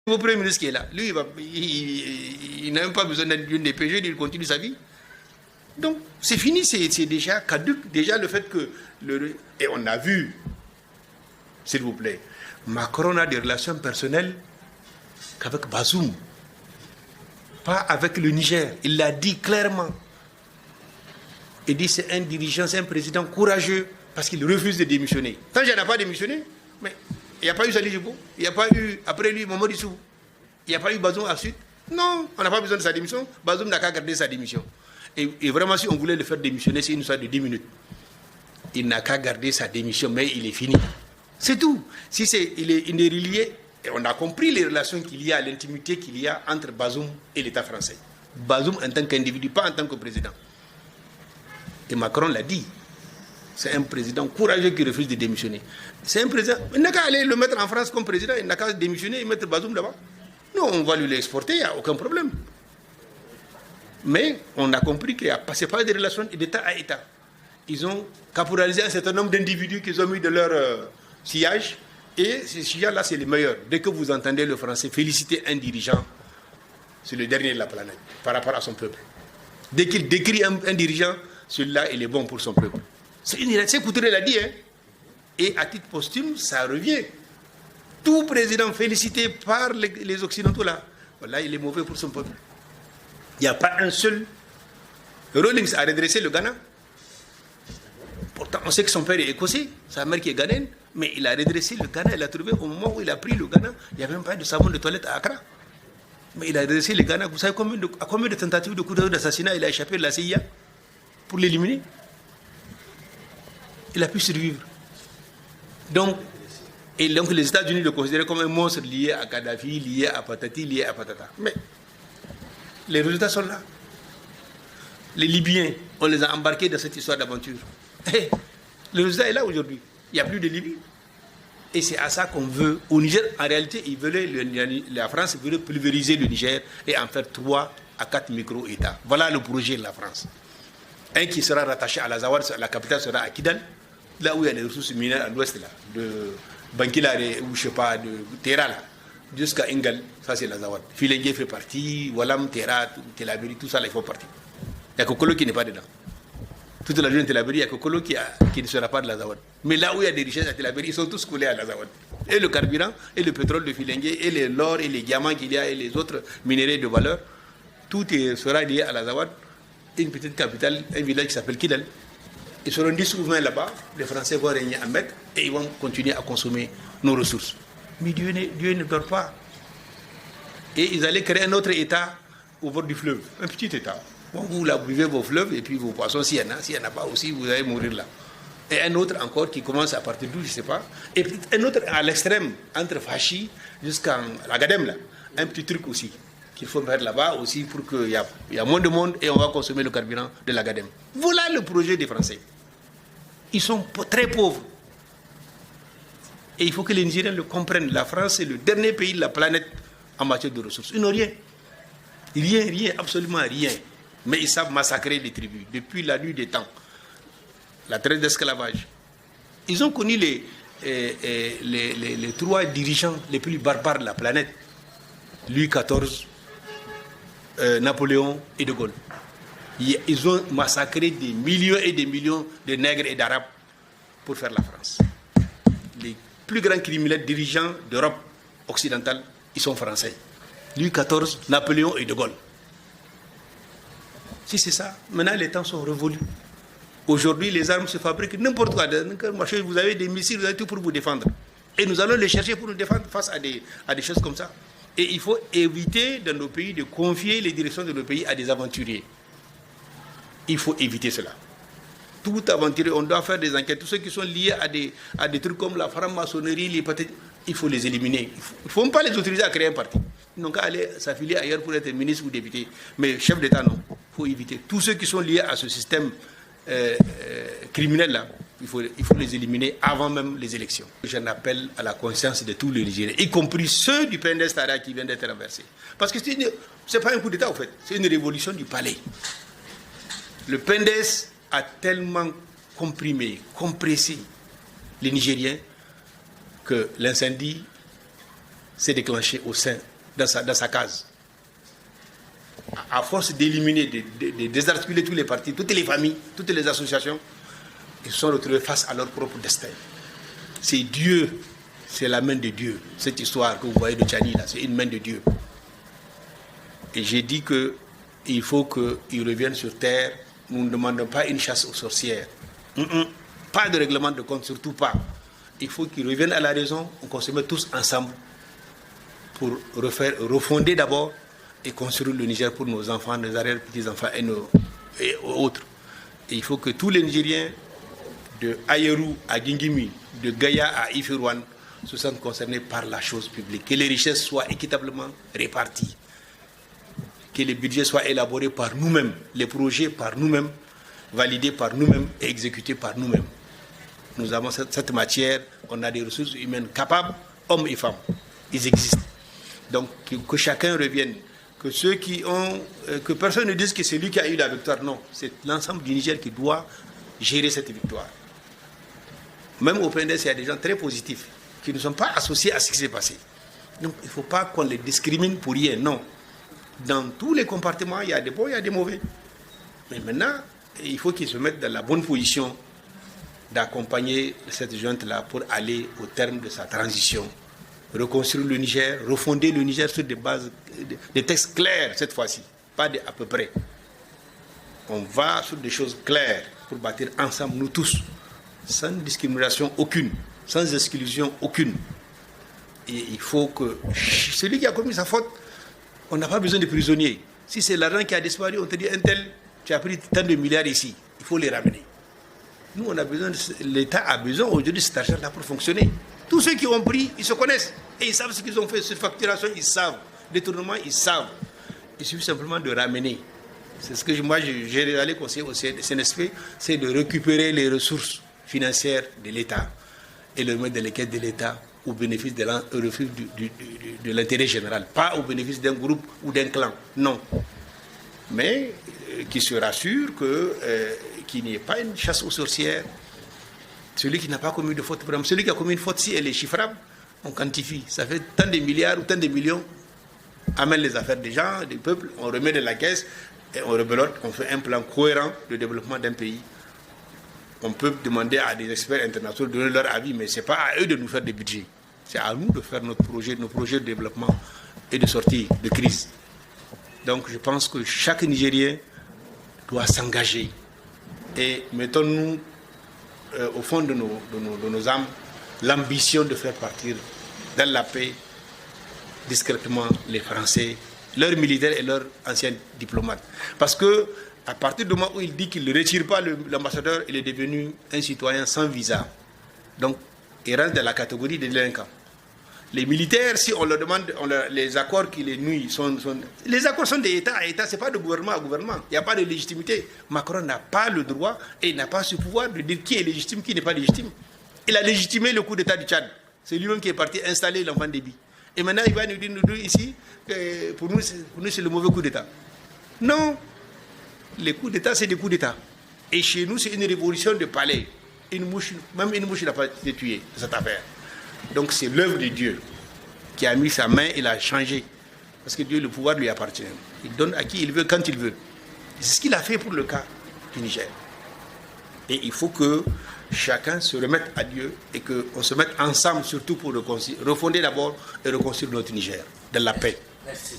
Au Premier ministre qui est là, lui, il n'a même pas besoin d'une DPG, il continue sa vie. Donc, c'est fini, c'est déjà caduc. Déjà, le fait que... Et on a vu, s'il vous plaît, Macron a des relations personnelles qu'avec Bazoum, pas avec le Niger. Il l'a dit clairement. Il dit c'est un dirigeant, c'est un président courageux parce qu'il refuse de démissionner. Tant qu'il n'a pas démissionné, mais... il n'y a pas eu Salih Djibo, il n'y a pas eu, après lui, Mamadou Issou, il n'y a pas eu Bazoum ensuite. Non, on n'a pas besoin de sa démission. Bazoum n'a qu'à garder sa démission. Et vraiment, si on voulait le faire démissionner, c'est une histoire de 10 minutes. Il n'a qu'à garder sa démission, mais il est fini. C'est tout. Si il est relié, et on a compris les relations qu'il y a, l'intimité qu'il y a entre Bazoum et l'État français. Bazoum en tant qu'individu, pas en tant que président. Et Macron l'a dit. C'est un président courageux qui refuse de démissionner. C'est un président. Il n'a qu'à aller le mettre en France comme président, il n'a qu'à démissionner et mettre Bazoum là-bas. Non, on va lui l'exporter, il n'y a aucun problème. Mais on a compris qu'il n'y a pas de relations d'État à État. Ils ont caporalisé un certain nombre d'individus qu'ils ont mis de leur sillage. Et ces sillages-là, c'est les meilleurs. Dès que vous entendez le français féliciter un dirigeant, c'est le dernier de la planète par rapport à son peuple. Dès qu'il décrit un dirigeant, celui-là, il est bon pour son peuple. C'est Couturé l'a dit, hein. Et à titre posthume, ça revient. Tout président félicité par les Occidentaux, là, voilà, il est mauvais pour son peuple. Il n'y a pas un seul. Rawlings a redressé le Ghana. Pourtant, on sait que son père est écossais, sa mère qui est ghanéenne, mais il a redressé le Ghana, il a trouvé au moment où il a pris le Ghana, il n'y avait même pas de savon de toilette à Accra. Mais il a redressé le Ghana. Vous savez à combien de tentatives de coup d'assassinat il a échappé de la CIA pour l'éliminer? Il a pu survivre. Donc les États-Unis le considèrent comme un monstre lié à Kadhafi, lié à Patati, lié à Patata. Mais les résultats sont là. Les Libyens, on les a embarqués dans cette histoire d'aventure. Et le résultat est là aujourd'hui. Il n'y a plus de Libye. Et c'est à ça qu'on veut. Au Niger, en réalité, la France veut pulvériser le Niger et en faire 3 à 4 micro-États. Voilà le projet de la France. Un qui sera rattaché à l'Azawad, la capitale sera à Kidal, là où il y a les ressources minières à l'ouest, là, de Bankila, ou je sais pas, de Terra, là, jusqu'à Ingal, ça c'est l'Azawad. Filengue fait partie, Walam, Terra, Telaberi, tout ça, là, ils font partie. Il n'y a que Kolo qui n'est pas dedans. Toute la région de Telaberi, il n'y a que Kolo qui ne sera pas de l'Azawad. Mais là où il y a des richesses à Telaberi, ils sont tous collés à l'Azawad. Et le carburant, et le pétrole de Filengue, et l'or, et les diamants qu'il y a, et les autres minéraux de valeur, tout sera lié à l'Azawad. Une petite capitale, un village qui s'appelle Kidal. Ils seront 10 ou 20 là-bas, les Français vont régner en maître et ils vont continuer à consommer nos ressources. Mais Dieu ne dort pas. Et ils allaient créer un autre État au bord du fleuve, un petit État. Bon, vous là, vous buvez vos fleuves et puis vos poissons, s'il y en a pas aussi, vous allez mourir là. Et un autre encore qui commence à partir d'où, je ne sais pas. Et puis un autre à l'extrême, entre Fachi jusqu'à la Gadem, là. Un petit truc aussi qu'il faut mettre là-bas aussi pour qu'il y a moins de monde et on va consommer le carburant de la Gadem. Voilà le projet des Français. Ils sont très pauvres. Et il faut que les Nigériens le comprennent. La France est le dernier pays de la planète en matière de ressources. Ils n'ont rien. Rien, absolument rien. Mais ils savent massacrer les tribus depuis la nuit des temps. La traite d'esclavage. Ils ont connu les 3 dirigeants les plus barbares de la planète. Louis XIV, Napoléon et De Gaulle. Ils ont massacré des millions et des millions de nègres et d'arabes pour faire la France. Les plus grands criminels dirigeants d'Europe occidentale, ils sont français. Louis XIV, Napoléon et De Gaulle. Si c'est ça, maintenant les temps sont révolus. Aujourd'hui, les armes se fabriquent n'importe quoi. Vous avez des missiles, vous avez tout pour vous défendre. Et nous allons les chercher pour nous défendre face à des choses comme ça. Et il faut éviter dans nos pays de confier les directions de nos pays à des aventuriers. Il faut éviter cela. Tout aventurier, on doit faire des enquêtes. Tous ceux qui sont liés à des trucs comme la franc-maçonnerie, les patentes, il faut les éliminer. Il ne faut pas les autoriser à créer un parti. Ils n'ont qu'à aller s'affilier ailleurs pour être ministre ou député. Mais chef d'État, non. Il faut éviter. Tous ceux qui sont liés à ce système criminel-là, il faut les éliminer avant même les élections. J'en appelle à la conscience de tous les Nigériens, y compris ceux du PNDS-Tara qui viennent d'être renversés. Parce que ce n'est pas un coup d'État, en fait. C'est une révolution du palais. Le PNDS a tellement comprimé, compressé les Nigériens que l'incendie s'est déclenché au sein dans sa case. À force d'éliminer, de désarticuler tous les partis, toutes les familles, toutes les associations, ils se sont retrouvés face à leur propre destin. C'est Dieu, c'est la main de Dieu. Cette histoire que vous voyez de Tchani, là, c'est une main de Dieu. Et j'ai dit qu'il faut qu'ils reviennent sur terre. Nous ne demandons pas une chasse aux sorcières. Pas de règlement de compte, surtout pas. Il faut qu'ils reviennent à la raison, qu'on se mette tous ensemble pour refonder d'abord et construire le Niger pour nos enfants, nos arrière-petits-enfants et autres. Et il faut que tous les Nigériens, de Ayerou à Gingimi, de Gaïa à Ifirouane, se sentent concernés par la chose publique. Que les richesses soient équitablement réparties. Que les budgets soient élaborés par nous-mêmes, les projets par nous-mêmes, validés par nous-mêmes et exécutés par nous-mêmes. Nous avons cette matière, on a des ressources humaines capables, hommes et femmes. Ils existent. Donc que chacun revienne, que ceux qui ont, que personne ne dise que c'est lui qui a eu la victoire. Non, c'est l'ensemble du Niger qui doit gérer cette victoire. Même au PNDS, il y a des gens très positifs qui ne sont pas associés à ce qui s'est passé. Donc il ne faut pas qu'on les discrimine pour rien, non. Dans tous les compartiments, il y a des bons, il y a des mauvais. Mais maintenant, il faut qu'ils se mettent dans la bonne position d'accompagner cette junte-là pour aller au terme de sa transition. Reconstruire le Niger, refonder le Niger sur des bases, des textes clairs cette fois-ci, pas à peu près. On va sur des choses claires pour bâtir ensemble, nous tous, sans discrimination aucune, sans exclusion aucune. Et il faut que celui qui a commis sa faute, on n'a pas besoin de prisonniers. Si c'est l'argent qui a disparu, on te dit, un tel, tu as pris tant de milliards ici, il faut les ramener. Nous, on a besoin, l'État a besoin aujourd'hui de cet argent-là pour fonctionner. Tous ceux qui ont pris, ils se connaissent. Et ils savent ce qu'ils ont fait. Cette facturation, ils savent. Détournement, ils savent. Il suffit simplement de ramener. C'est ce que moi, j'ai allé conseiller au CNSP, c'est de récupérer les ressources financières de l'État et le mettre dans les caisses de l'État au bénéfice de l'intérêt général. Pas au bénéfice d'un groupe ou d'un clan. Non. Mais qui se rassure qu'il n'y ait pas une chasse aux sorcières. Celui qui n'a pas commis de faute, celui qui a commis une faute, si elle est chiffrable, on quantifie. Ça fait tant de milliards ou tant de millions. Amène les affaires des gens, des peuples, on remet de la caisse et on rebelote, on fait un plan cohérent de développement d'un pays. On peut demander à des experts internationaux de donner leur avis, mais ce n'est pas à eux de nous faire des budgets. C'est à nous de faire nos projets de développement et de sortie de crise. Donc je pense que chaque Nigérien doit s'engager. Et mettons-nous au fond de nos âmes l'ambition de faire partir dans la paix discrètement les Français, leurs militaires et leurs anciens diplomates. Parce que à partir du moment où il dit qu'il ne retire pas l'ambassadeur, il est devenu un citoyen sans visa. Donc il rentre dans la catégorie des délinquants. Les militaires, si on leur demande les accords qui les nuisent, les accords sont d'État à État, ce n'est pas de gouvernement à gouvernement. Il n'y a pas de légitimité. Macron n'a pas le droit et n'a pas ce pouvoir de dire qui est légitime, qui n'est pas légitime. Il a légitimé le coup d'État du Tchad. C'est lui-même qui est parti installer l'enfant Déby. Et maintenant, il va nous dire ici que pour nous, c'est le mauvais coup d'État. Non. Les coups d'État, c'est des coups d'État. Et chez nous, c'est une révolution de palais. Même une mouche n'a pas été tuée dans cette affaire. Donc c'est l'œuvre de Dieu qui a mis sa main et l'a changé. Parce que Dieu, le pouvoir lui appartient. Il donne à qui il veut, quand il veut. C'est ce qu'il a fait pour le cas du Niger. Et il faut que chacun se remette à Dieu et qu'on se mette ensemble surtout pour refonder d'abord et reconstruire notre Niger, dans la paix. Merci.